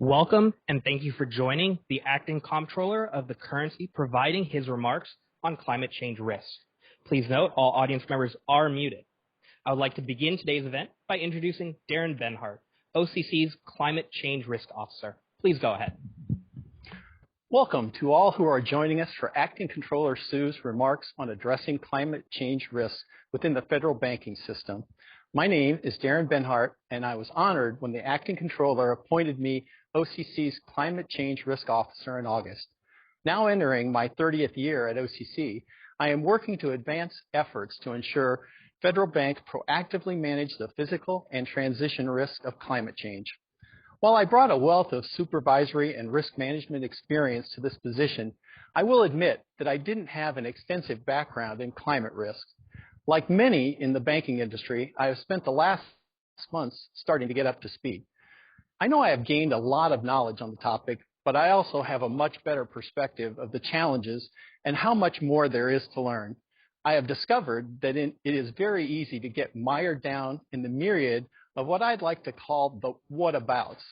Welcome, and thank you for joining the Acting Comptroller of the Currency providing his remarks on climate change risk. Please note all audience members are muted. I would like to begin today's event by introducing Darren Benhart, OCC's Climate Change Risk Officer. Please go ahead. Welcome to all who are joining us for Acting Comptroller Sue's remarks on addressing climate change risks within the federal banking system. My name is Darren Benhart, and I was honored when the Acting Comptroller appointed me OCC's Climate Change Risk Officer in August. Now entering my 30th year at OCC, I am working to advance efforts to ensure federal banks proactively manage the physical and transition risk of climate change. While I brought a wealth of supervisory and risk management experience to this position, I will admit that I didn't have an extensive background in climate risk. Like many in the banking industry, I have spent the last 6 months starting to get up to speed. I know I have gained a lot of knowledge on the topic, but I also have a much better perspective of the challenges and how much more there is to learn. I have discovered that it is very easy to get mired down in the myriad of what I'd like to call the whatabouts.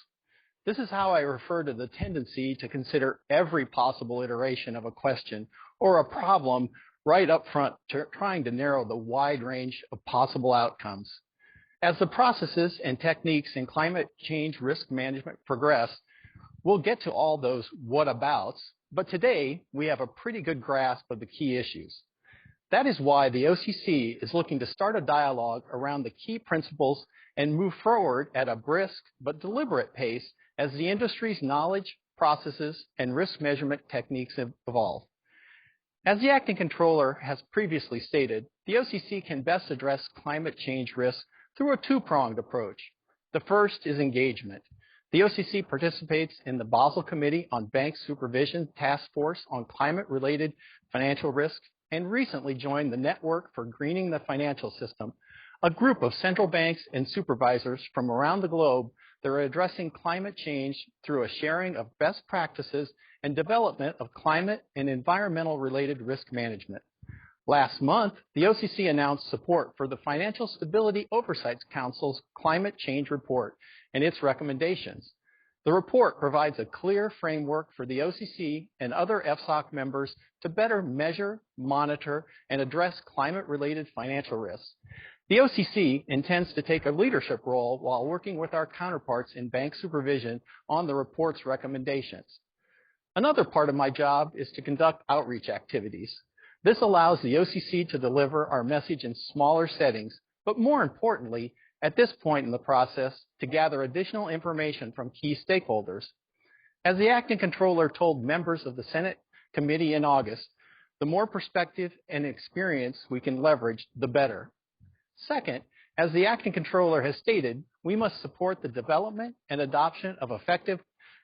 This is how I refer to the tendency to consider every possible iteration of a question or a problem right up front, trying to narrow the wide range of possible outcomes. As the processes and techniques in climate change risk management progress, we'll get to all those whatabouts, but today we have a pretty good grasp of the key issues. That is why the OCC is looking to start a dialogue around the key principles and move forward at a brisk but deliberate pace as the industry's knowledge, processes, and risk measurement techniques evolve. As the Acting Comptroller has previously stated, the OCC can best address climate change risk through a two-pronged approach. The first is engagement. The OCC participates in the Basel Committee on Bank Supervision Task Force on Climate-Related Financial Risk and recently joined the Network for Greening the Financial System, a group of central banks and supervisors from around the globe that are addressing climate change through a sharing of best practices and development of climate and environmental-related risk management. Last month, the OCC announced support for the Financial Stability Oversight Council's Climate Change Report and its recommendations. The report provides a clear framework for the OCC and other FSOC members to better measure, monitor, and address climate-related financial risks. The OCC intends to take a leadership role while working with our counterparts in bank supervision on the report's recommendations. Another part of my job is to conduct outreach activities. This allows the OCC to deliver our message in smaller settings, but more importantly, at this point in the process, to gather additional information from key stakeholders. As the Acting Comptroller told members of the Senate Committee in August, the more perspective and experience we can leverage, the better. Second, as the Acting Comptroller has stated, we must support the development and adoption of effective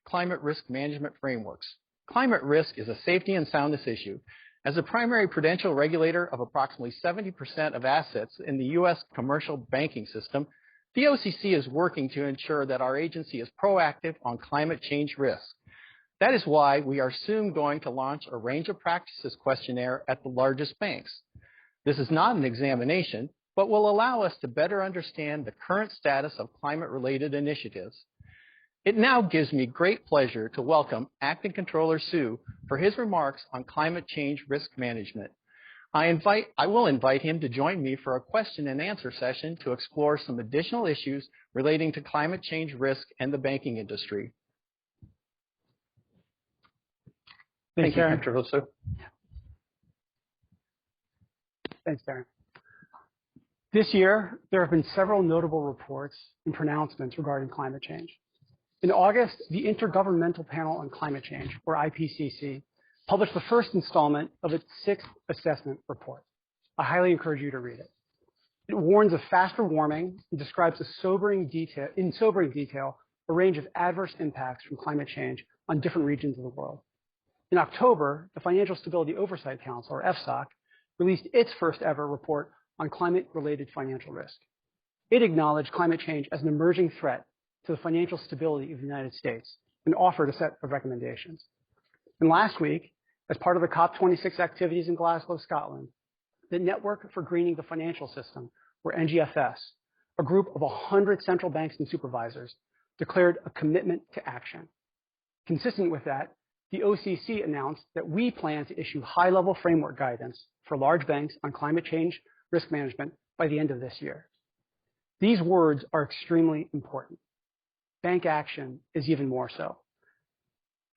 climate risk management frameworks. Climate risk is a safety and soundness issue. As a primary prudential regulator of approximately 70% of assets in the U.S. commercial banking system, the OCC is working to ensure that our agency is proactive on climate change risks. That is why we are soon going to launch a range of practices questionnaire at the largest banks. This is not an examination, but will allow us to better understand the current status of climate-related initiatives. It now gives me great pleasure to welcome Acting Comptroller Sue for his remarks on climate change risk management. I will invite him to join me for a question and answer session to explore some additional issues relating to climate change risk and the banking industry. Thank you, Comptroller Sue. Thanks, Darren. This year, there have been several notable reports and pronouncements regarding climate change. In August, the Intergovernmental Panel on Climate Change, or IPCC, published the first installment of its 6th assessment report. I highly encourage you to read it. It warns of faster warming and describes in sobering detail a range of adverse impacts from climate change on different regions of the world. In October, the Financial Stability Oversight Council, or FSOC, released its first ever report on climate-related financial risk. It acknowledged climate change as an emerging threat to the financial stability of the United States and offered a set of recommendations. And last week, as part of the COP26 activities in Glasgow, Scotland, the Network for Greening the Financial System, or NGFS, a group of 100 central banks and supervisors, declared a commitment to action. Consistent with that, the OCC announced that we plan to issue high-level framework guidance for large banks on climate change risk management by the end of this year. These words are extremely important. Bank action is even more so.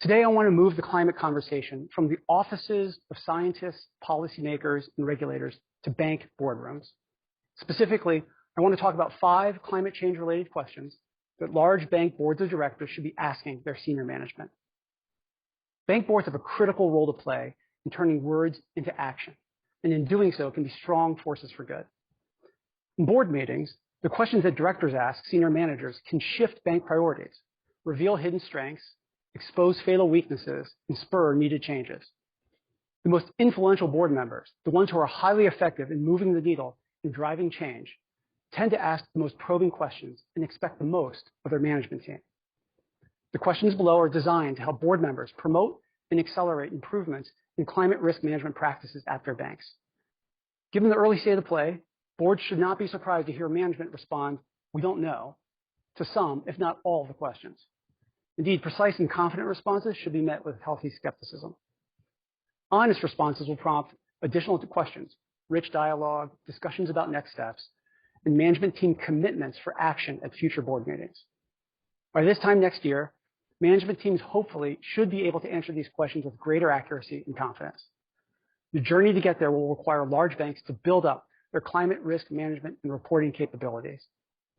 Today, I want to move the climate conversation from the offices of scientists, policymakers, and regulators to bank boardrooms. Specifically, I want to talk about 5 climate change-related questions that large bank boards of directors should be asking their senior management. Bank boards have a critical role to play in turning words into action, and in doing so can be strong forces for good. In board meetings, the questions that directors ask senior managers can shift bank priorities, reveal hidden strengths, expose fatal weaknesses, and spur needed changes. The most influential board members, the ones who are highly effective in moving the needle and driving change, tend to ask the most probing questions and expect the most of their management team. The questions below are designed to help board members promote and accelerate improvements in climate risk management practices at their banks. Given the early state of play, boards should not be surprised to hear management respond, "We don't know," to some, if not all, of the questions. Indeed, precise and confident responses should be met with healthy skepticism. Honest responses will prompt additional questions, rich dialogue, discussions about next steps, and management team commitments for action at future board meetings. By this time next year, management teams hopefully should be able to answer these questions with greater accuracy and confidence. The journey to get there will require large banks to build up their climate risk management and reporting capabilities.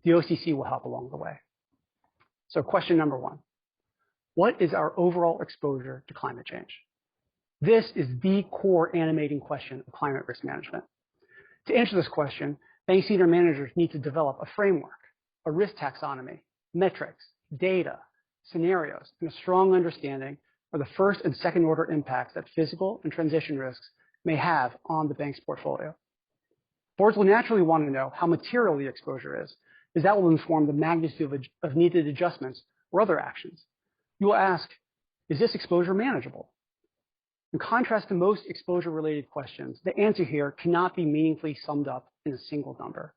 The OCC will help along the way. So question number 1, what is our overall exposure to climate change? This is the core animating question of climate risk management. To answer this question, bank senior managers need to develop a framework, a risk taxonomy, metrics, data, scenarios, and a strong understanding of the first and second order impacts that physical and transition risks may have on the bank's portfolio. Boards will naturally want to know how material the exposure is, as that will inform the magnitude of needed adjustments or other actions. You will ask, is this exposure manageable? In contrast to most exposure-related questions, the answer here cannot be meaningfully summed up in a single number.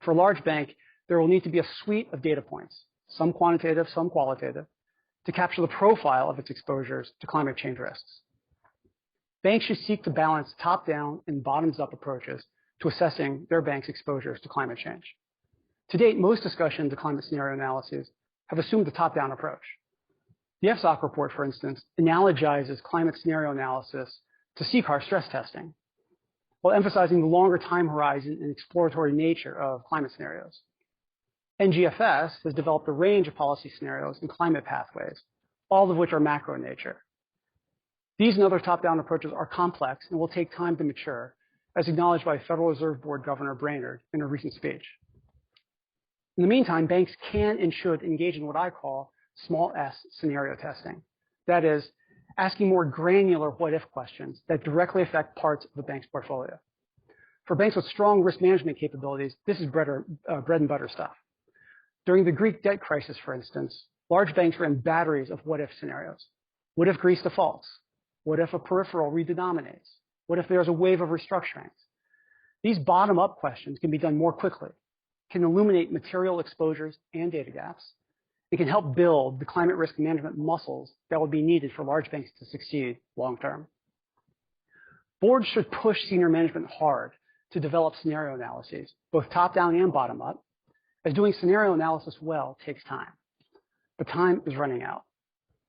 For a large bank, there will need to be a suite of data points, some quantitative, some qualitative, to capture the profile of its exposures to climate change risks. Banks should seek to balance top-down and bottoms-up approaches to assessing their bank's exposures to climate change. To date, most discussions of climate scenario analyses have assumed the top-down approach. The FSOC report, for instance, analogizes climate scenario analysis to CCAR stress testing, while emphasizing the longer time horizon and exploratory nature of climate scenarios. NGFS has developed a range of policy scenarios and climate pathways, all of which are macro in nature. These and other top-down approaches are complex and will take time to mature, as acknowledged by Federal Reserve Board Governor Brainerd in a recent speech. In the meantime, banks can and should engage in what I call small s scenario testing. That is, asking more granular what-if questions that directly affect parts of the bank's portfolio. For banks with strong risk management capabilities, this is bread and butter stuff. During the Greek debt crisis, for instance, large banks ran batteries of what-if scenarios. What if Greece defaults? What if a peripheral redenominates? What if there's a wave of restructurings? These bottom-up questions can be done more quickly, can illuminate material exposures and data gaps, and can help build the climate risk management muscles that will be needed for large banks to succeed long-term. Boards should push senior management hard to develop scenario analyses, both top-down and bottom-up, as doing scenario analysis well takes time. But time is running out.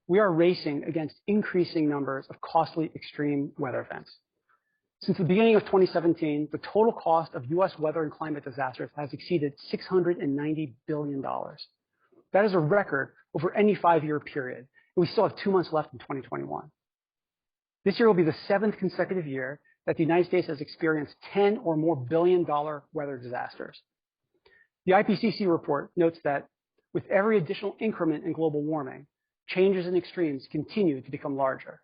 We are racing against increasing numbers of costly extreme weather events. Since the beginning of 2017, the total cost of U.S. weather and climate disasters has exceeded $690 billion. That is a record over any 5-year period, and we still have 2 months left in 2021. This year will be the 7th consecutive year that the United States has experienced 10 or more billion-dollar weather disasters. The IPCC report notes that with every additional increment in global warming, changes in extremes continue to become larger.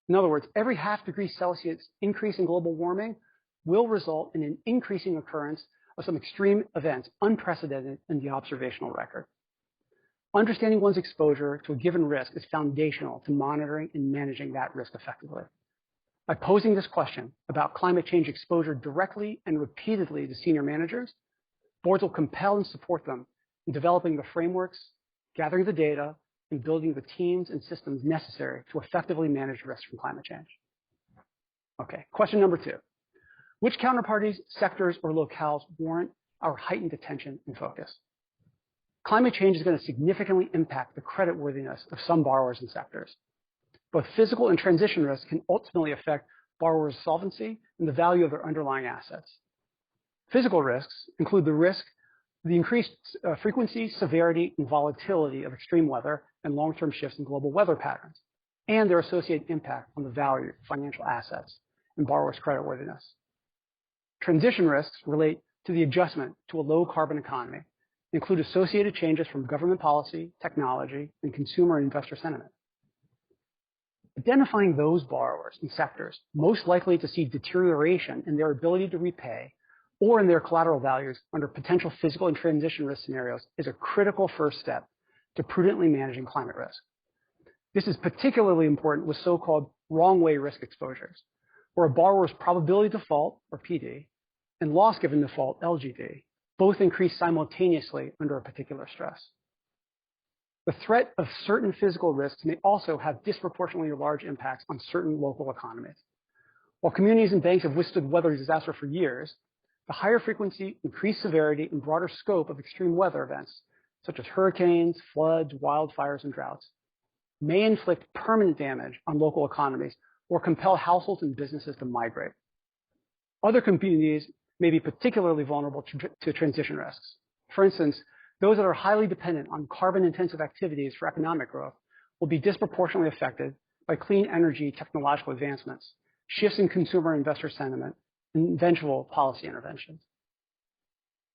In other words, every ½ degree Celsius increase in global warming will result in an increasing occurrence of some extreme events unprecedented in the observational record. Understanding one's exposure to a given risk is foundational to monitoring and managing that risk effectively. By posing this question about climate change exposure directly and repeatedly to senior managers, boards will compel and support them in developing the frameworks, gathering the data, and building the teams and systems necessary to effectively manage risk from climate change. Okay, question number 2. Which counterparties, sectors, or locales warrant our heightened attention and focus? Climate change is going to significantly impact the creditworthiness of some borrowers and sectors. Both physical and transition risks can ultimately affect borrowers' solvency and the value of their underlying assets. Physical risks include the increased frequency, severity, and volatility of extreme weather and long-term shifts in global weather patterns, and their associated impact on the value of financial assets and borrowers' creditworthiness. Transition risks relate to the adjustment to a low-carbon economy, include associated changes from government policy, technology, and consumer and investor sentiment. Identifying those borrowers and sectors most likely to see deterioration in their ability to repay or in their collateral values under potential physical and transition risk scenarios is a critical first step to prudently managing climate risk. This is particularly important with so-called wrong-way risk exposures, where a borrower's probability of default, or PD, and loss given default, LGD, both increase simultaneously under a particular stress. The threat of certain physical risks may also have disproportionately large impacts on certain local economies. While communities and banks have withstood weather disaster for years, the higher frequency, increased severity, and broader scope of extreme weather events, such as hurricanes, floods, wildfires, and droughts, may inflict permanent damage on local economies or compel households and businesses to migrate. Other communities may be particularly vulnerable to transition risks. For instance, those that are highly dependent on carbon-intensive activities for economic growth will be disproportionately affected by clean energy technological advancements, shifts in consumer and investor sentiment, and eventual policy interventions.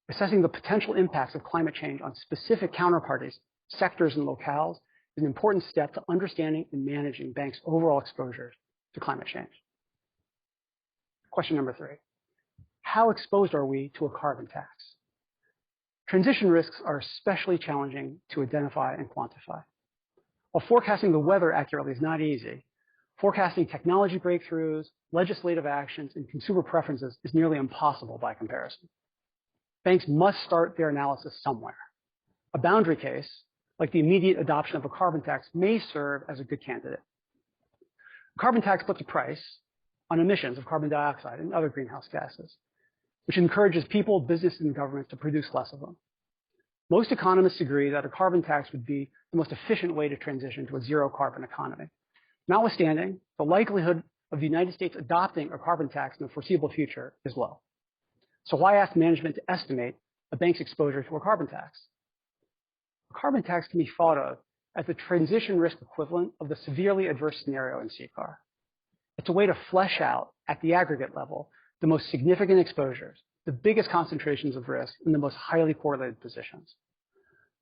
Assessing the potential impacts of climate change on specific counterparties, sectors, and locales is an important step to understanding and managing banks' overall exposure to climate change. Question number 3. How exposed are we to a carbon tax? Transition risks are especially challenging to identify and quantify. While forecasting the weather accurately is not easy, forecasting technology breakthroughs, legislative actions, and consumer preferences is nearly impossible by comparison. Banks must start their analysis somewhere. A boundary case, like the immediate adoption of a carbon tax, may serve as a good candidate. A carbon tax puts a price on emissions of carbon dioxide and other greenhouse gases, which encourages people, businesses, and governments to produce less of them. Most economists agree that a carbon tax would be the most efficient way to transition to a zero-carbon economy. Notwithstanding, the likelihood of the United States adopting a carbon tax in the foreseeable future is low. So why ask management to estimate a bank's exposure to a carbon tax? A carbon tax can be thought of as the transition risk equivalent of the severely adverse scenario in CCAR. It's a way to flesh out, at the aggregate level, the most significant exposures, the biggest concentrations of risk, and the most highly correlated positions.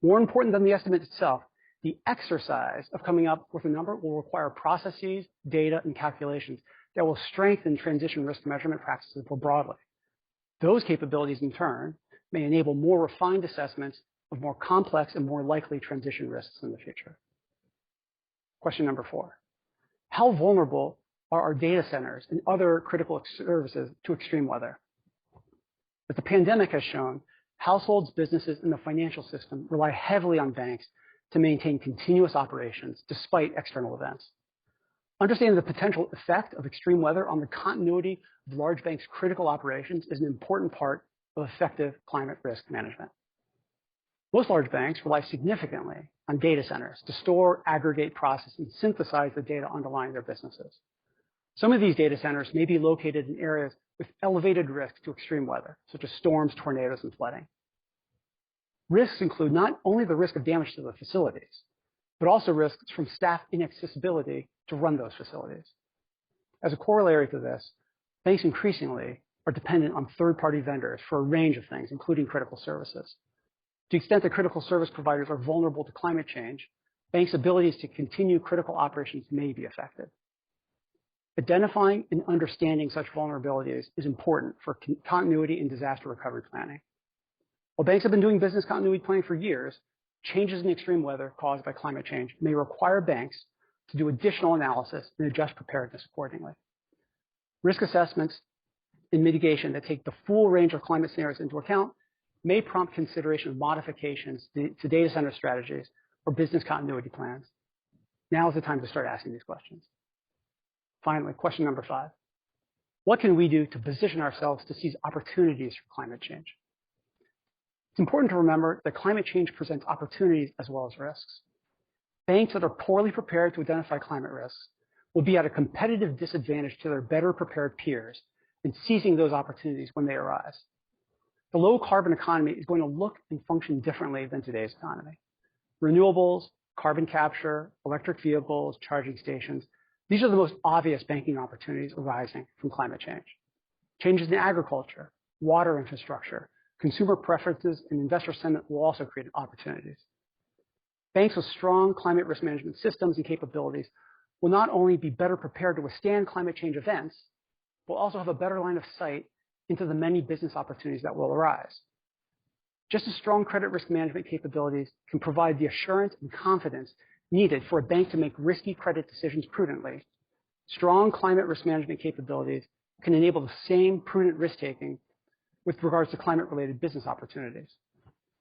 More important than the estimate itself, the exercise of coming up with a number will require processes, data, and calculations that will strengthen transition risk measurement practices more broadly. Those capabilities, in turn, may enable more refined assessments of more complex and more likely transition risks in the future. Question number 4. How vulnerable are our data centers and other critical services to extreme weather? As the pandemic has shown, households, businesses, and the financial system rely heavily on banks to maintain continuous operations despite external events. Understanding the potential effect of extreme weather on the continuity of large banks' critical operations is an important part of effective climate risk management. Most large banks rely significantly on data centers to store, aggregate, process, and synthesize the data underlying their businesses. Some of these data centers may be located in areas with elevated risk to extreme weather, such as storms, tornadoes, and flooding. Risks include not only the risk of damage to the facilities, but also risks from staff inaccessibility to run those facilities. As a corollary to this, banks increasingly are dependent on third-party vendors for a range of things, including critical services. To the extent that critical service providers are vulnerable to climate change, banks' abilities to continue critical operations may be affected. Identifying and understanding such vulnerabilities is important for continuity and disaster recovery planning. While banks have been doing business continuity planning for years, changes in extreme weather caused by climate change may require banks to do additional analysis and adjust preparedness accordingly. Risk assessments and mitigation that take the full range of climate scenarios into account may prompt consideration of modifications to data center strategies or business continuity plans? Now is the time to start asking these questions. Finally, question number 5. What can we do to position ourselves to seize opportunities for climate change? It's important to remember that climate change presents opportunities as well as risks. Banks that are poorly prepared to identify climate risks will be at a competitive disadvantage to their better prepared peers in seizing those opportunities when they arise. The low carbon economy is going to look and function differently than today's economy. Renewables, carbon capture, electric vehicles, charging stations, these are the most obvious banking opportunities arising from climate change. Changes in agriculture, water infrastructure, consumer preferences, and investor sentiment will also create opportunities. Banks with strong climate risk management systems and capabilities will not only be better prepared to withstand climate change events, but also have a better line of sight into the many business opportunities that will arise. Just as strong credit risk management capabilities can provide the assurance and confidence needed for a bank to make risky credit decisions prudently, strong climate risk management capabilities can enable the same prudent risk-taking with regards to climate-related business opportunities.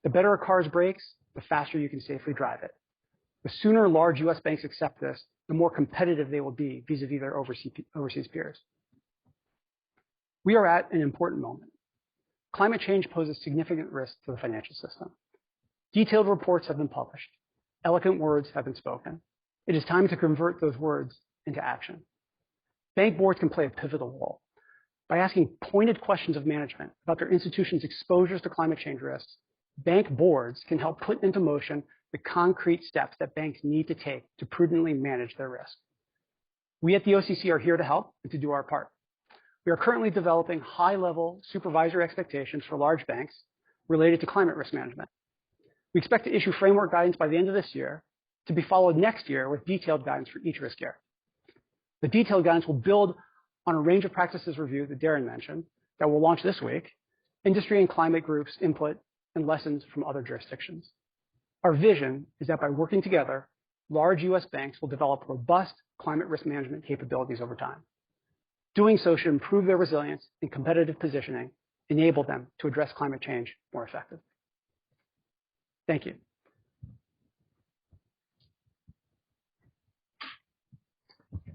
The better a car's brakes, the faster you can safely drive it. The sooner large U.S. banks accept this, the more competitive they will be vis-a-vis their overseas peers. We are at an important moment. Climate change poses significant risk to the financial system. Detailed reports have been published. Eloquent words have been spoken. It is time to convert those words into action. Bank boards can play a pivotal role. By asking pointed questions of management about their institution's exposures to climate change risks, bank boards can help put into motion the concrete steps that banks need to take to prudently manage their risk. We at the OCC are here to help and to do our part. We are currently developing high-level supervisory expectations for large banks related to climate risk management. We expect to issue framework guidance by the end of this year, to be followed next year with detailed guidance for each risk area. The detailed guidance will build on a range of practices review that Darren mentioned that will launch this week, industry and climate groups input, and lessons from other jurisdictions. Our vision is that by working together, large U.S. banks will develop robust climate risk management capabilities over time. Doing so should improve their resilience and competitive positioning, enable them to address climate change more effectively. Thank you.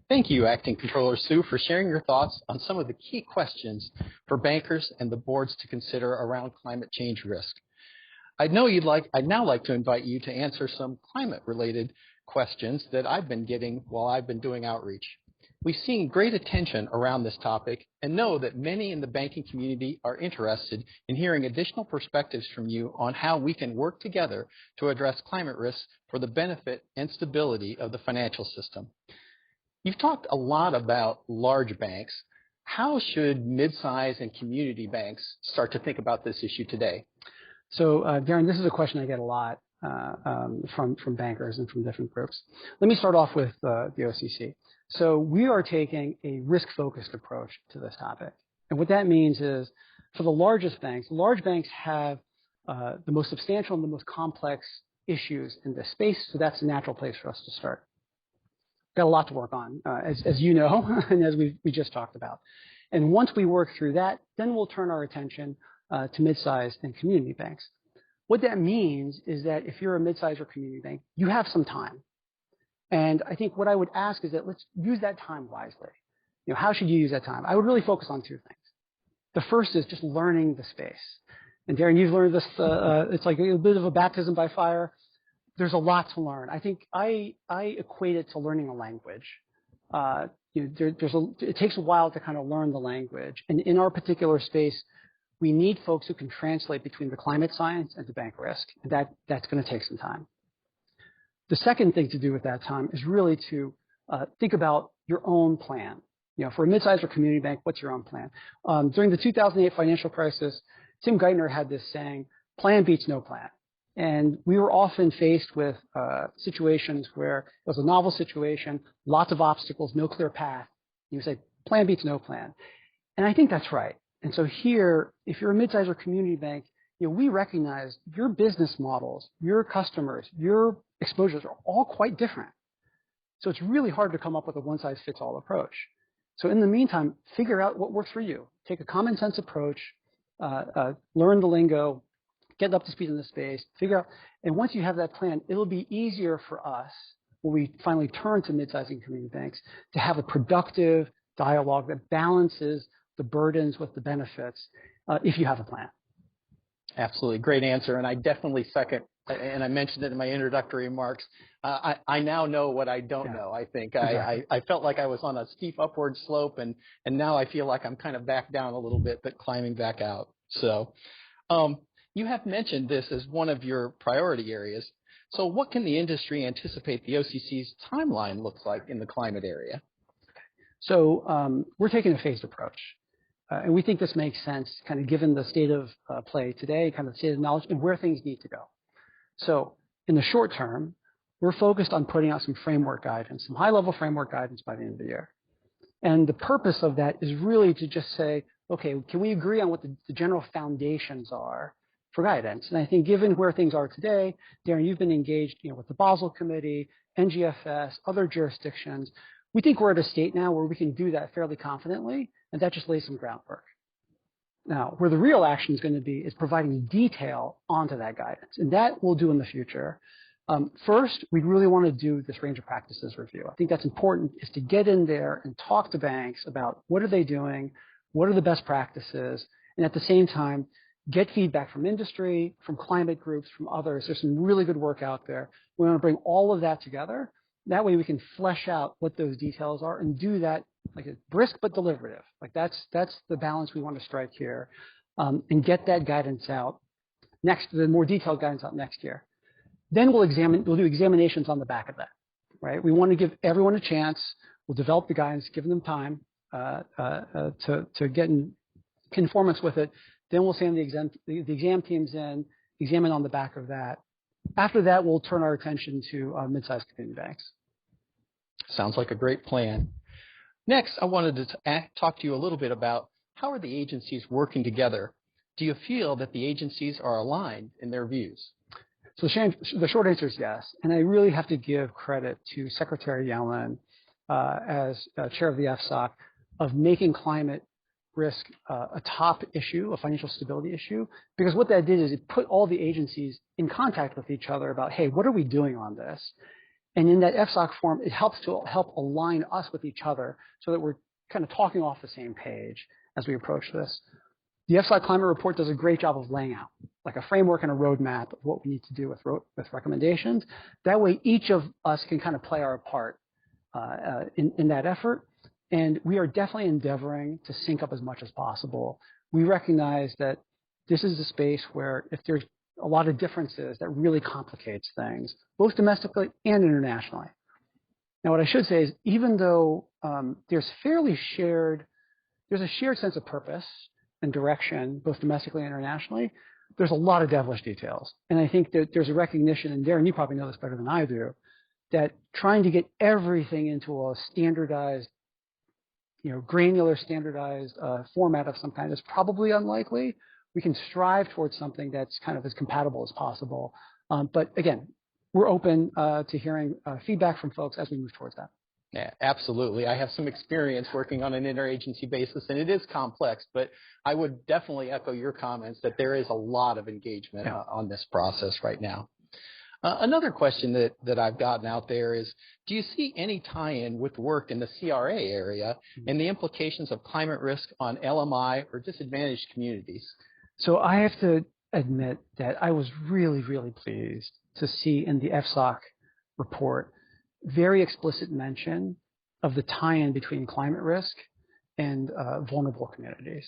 Thank you, Acting Comptroller Sue, for sharing your thoughts on some of the key questions for bankers and the boards to consider around climate change risk. I'd now like to invite you to answer some climate-related questions that I've been getting while I've been doing outreach. We've seen great attention around this topic and know that many in the banking community are interested in hearing additional perspectives from you on how we can work together to address climate risks for the benefit and stability of the financial system. You've talked a lot about large banks. How should mid-size and community banks start to think about this issue today? So, Darren, this is a question I get a lot from bankers and from different groups. Let me start off with the OCC. So we are taking a risk-focused approach to this topic. And what that means is for the largest banks, large banks have the most substantial and the most complex issues in this space, so that's a natural place for us to start. Got a lot to work on, as you know, and as we just talked about. And once we work through that, then we'll turn our attention to mid-sized and community banks. What that means is that if you're a mid-sized or community bank, you have some time. And I think what I would ask is that let's use that time wisely. You know, how should you use that time? I would really focus on 2 things. The first is just learning the space. And Darren, you've learned this, it's like a bit of a baptism by fire. There's a lot to learn. I think I equate it to learning a language. It takes a while to kind of learn the language. And in our particular space, we need folks who can translate between the climate science and the bank risk. And that's going to take some time. The second thing to do with that time is really to think about your own plan. You know, for a mid-sized or community bank, what's your own plan? During the 2008 financial crisis, Tim Geithner had this saying, plan beats no plan. And we were often faced with situations where it was a novel situation, lots of obstacles, no clear path. You say, plan beats no plan. And I think that's right. And so here, if you're a mid-sized or community bank, you know, we recognize your business models, your customers, your exposures are all quite different. So it's really hard to come up with a one-size-fits-all approach. So in the meantime, figure out what works for you. Take a common sense approach, learn the lingo, get up to speed in the space, figure out, and once you have that plan, it'll be easier for us when we finally turn to mid-sized and community banks to have a productive dialogue that balances the burdens with the benefits if you have a plan. Absolutely. Great answer. And I definitely second, and I mentioned it in my introductory remarks, I now know what I don't know. I think exactly. I felt like I was on a steep upward slope, and now I feel like I'm kind of back down a little bit, but climbing back out. So you have mentioned this as one of your priority areas. So what can the industry anticipate the OCC's timeline looks like in the climate area? So we're taking a phased approach. And we think this makes sense, kind of given the state of play today, kind of the state of knowledge, and where things need to go. So in the short term, we're focused on putting out some framework guidance, some high-level framework guidance by the end of the year. And the purpose of that is really to just say, okay, can we agree on what the general foundations are for guidance? And I think given where things are today, Darren, you've been engaged, with the Basel Committee, NGFS, other jurisdictions. We think we're at a state now where we can do that fairly confidently, and that just lays some groundwork. Now, where the real action is going to be is providing detail onto that guidance, and that we'll do in the future. First, we really want to do this range of practices review. I think that's important, is to get in there and talk to banks about what are they doing, what are the best practices, and at the same time, get feedback from industry, from climate groups, from others. There's some really good work out there. We want to bring all of that together. That way we can flesh out what those details are and do that like a brisk but deliberative. Like that's the balance we want to strike here, and get that guidance out the more detailed guidance out next year. Then we'll do examinations on the back of that, right? We want to give everyone a chance. We'll develop the guidance, give them time to get in conformance with it. Then we'll send the exam teams in, examine on the back of that. After that, we'll turn our attention to mid-sized community banks. Sounds like a great plan. Next, I wanted to talk to you a little bit about how are the agencies working together? Do you feel that the agencies are aligned in their views? So the short answer is yes. And I really have to give credit to Secretary Yellen as chair of the FSOC of making climate risk a top issue, a financial stability issue, because what that did is it put all the agencies in contact with each other about, hey, what are we doing on this? And in that FSOC form, it helps to help align us with each other so that we're kind of talking off the same page as we approach this. The FSOC climate report does a great job of laying out like a framework and a roadmap of what we need to do with recommendations. That way, each of us can kind of play our part in that effort. And we are definitely endeavoring to sync up as much as possible. We recognize that this is a space where if there's a lot of differences, that really complicates things, both domestically and internationally. Now, what I should say is even though there's a shared sense of purpose and direction, both domestically and internationally, there's a lot of devilish details. And I think that there's a recognition, and Darren, you probably know this better than I do, that trying to get everything into a standardized, granular standardized format of some kind is probably unlikely. We can strive towards something that's kind of as compatible as possible. But again, we're open to hearing feedback from folks as we move towards that. Yeah, absolutely. I have some experience working on an interagency basis, and it is complex, but I would definitely echo your comments that there is a lot of engagement on this process right now. Another question that I've gotten out there is, do you see any tie-in with work in the CRA area and the implications of climate risk on LMI or disadvantaged communities? So I have to admit that I was really, really pleased to see in the FSOC report very explicit mention of the tie-in between climate risk and vulnerable communities.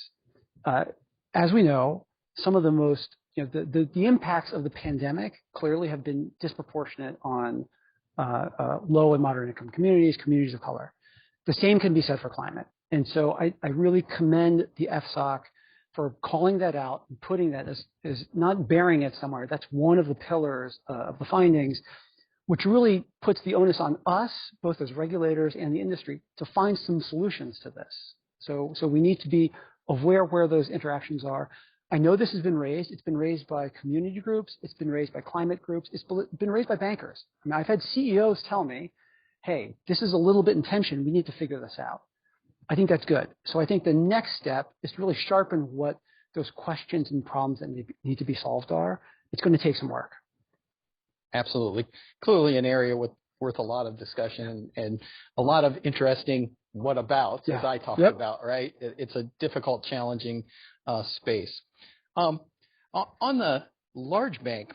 As we know, some of the most the impacts of the pandemic clearly have been disproportionate on low and moderate income communities of color. The same can be said for climate. And so I really commend the FSOC for calling that out and putting that as not burying it somewhere. That's one of the pillars of the findings, which really puts the onus on us, both as regulators and the industry, to find some solutions to this. So we need to be aware where those interactions are. I know this has been raised. It's been raised by community groups. It's been raised by climate groups. It's been raised by bankers. I mean, I've had CEOs tell me, hey, this is a little bit in tension. We need to figure this out. I think that's good. So I think the next step is to really sharpen what those questions and problems that need to be solved are, it's going to take some work. Absolutely. Clearly an area worth a lot of discussion and a lot of interesting what abouts, as I talked about, right? It's a difficult, challenging space. On the large bank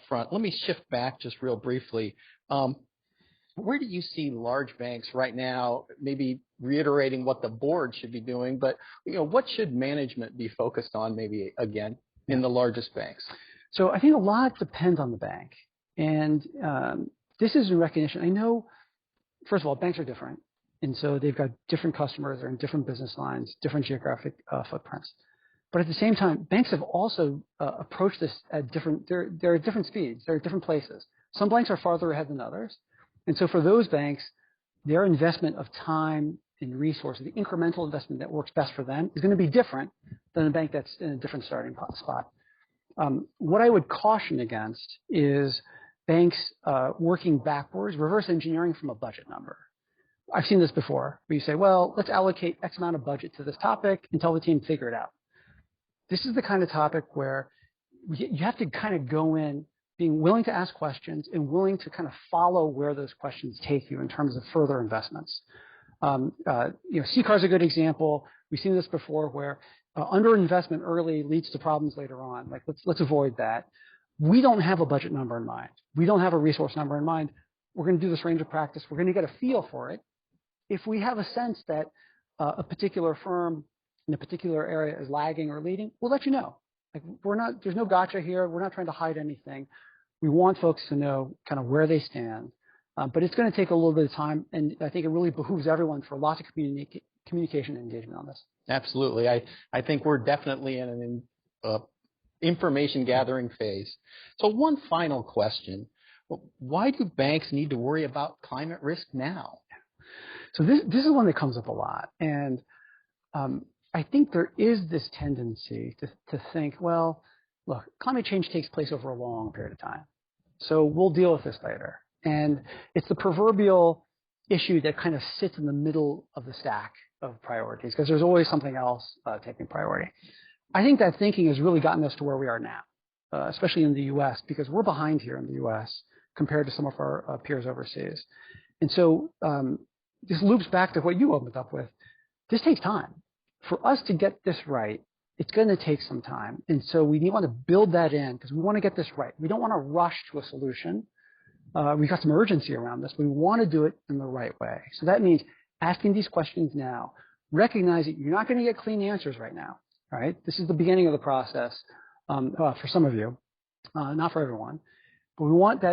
front, let me shift back just real briefly. Where do you see large banks right now, maybe reiterating what the board should be doing, but what should management be focused on maybe again in the largest banks? So I think a lot depends on the bank. And this is in recognition. I know, first of all, banks are different. And so they've got different customers, they're in different business lines, different geographic footprints. But at the same time, banks have also approached this at they're at different speeds, they're at different places. Some banks are farther ahead than others. And so for those banks, their investment of time and resources, the incremental investment that works best for them is going to be different than a bank that's in a different starting spot. What I would caution against is banks working backwards, reverse engineering from a budget number. I've seen this before, where you say, well, let's allocate X amount of budget to this topic and tell the team figure it out. This is the kind of topic where you have to kind of go in being willing to ask questions and willing to kind of follow where those questions take you in terms of further investments. CCAR is a good example. We've seen this before where underinvestment early leads to problems later on. Like let's avoid that. We don't have a budget number in mind. We don't have a resource number in mind. We're going to do this range of practice. We're going to get a feel for it. If we have a sense that a particular firm in a particular area is lagging or leading, we'll let you know. Like there's no gotcha here. We're not trying to hide anything. We want folks to know kind of where they stand. But it's going to take a little bit of time, and I think it really behooves everyone for lots of communication and engagement on this. Absolutely. I think we're definitely in an information gathering phase. So one final question. Why do banks need to worry about climate risk now? So this is one that comes up a lot. And I think there is this tendency to think, well, look, climate change takes place over a long period of time. So we'll deal with this later. And it's the proverbial issue that kind of sits in the middle of the stack of priorities because there's always something else taking priority. I think that thinking has really gotten us to where we are now, especially in the U.S., because we're behind here in the U.S. compared to some of our peers overseas. And so this loops back to what you opened up with. This takes time. For us to get this right, it's going to take some time. And so we want to build that in because we want to get this right. We don't want to rush to a solution. We've got some urgency around this, but we want to do it in the right way. So that means asking these questions now, recognize that you're not going to get clean answers right now, right? This is the beginning of the process for some of you, not for everyone. But we want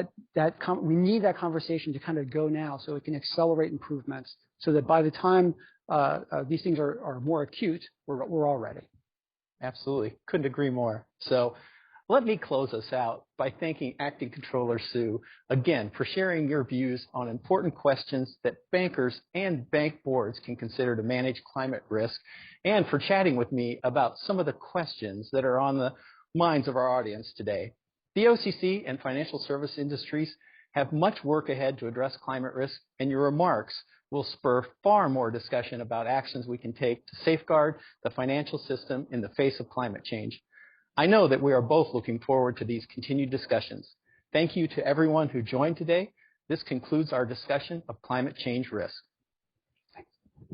we need that conversation to kind of go now so it can accelerate improvements so that by the time these things are more acute, we're all ready. Absolutely. Couldn't agree more. So let me close us out by thanking Acting Comptroller Sue again for sharing your views on important questions that bankers and bank boards can consider to manage climate risk, and for chatting with me about some of the questions that are on the minds of our audience today. The OCC and financial service industries have much work ahead to address climate risk, and your remarks will spur far more discussion about actions we can take to safeguard the financial system in the face of climate change. I know that we are both looking forward to these continued discussions. Thank you to everyone who joined today. This concludes our discussion of climate change risk.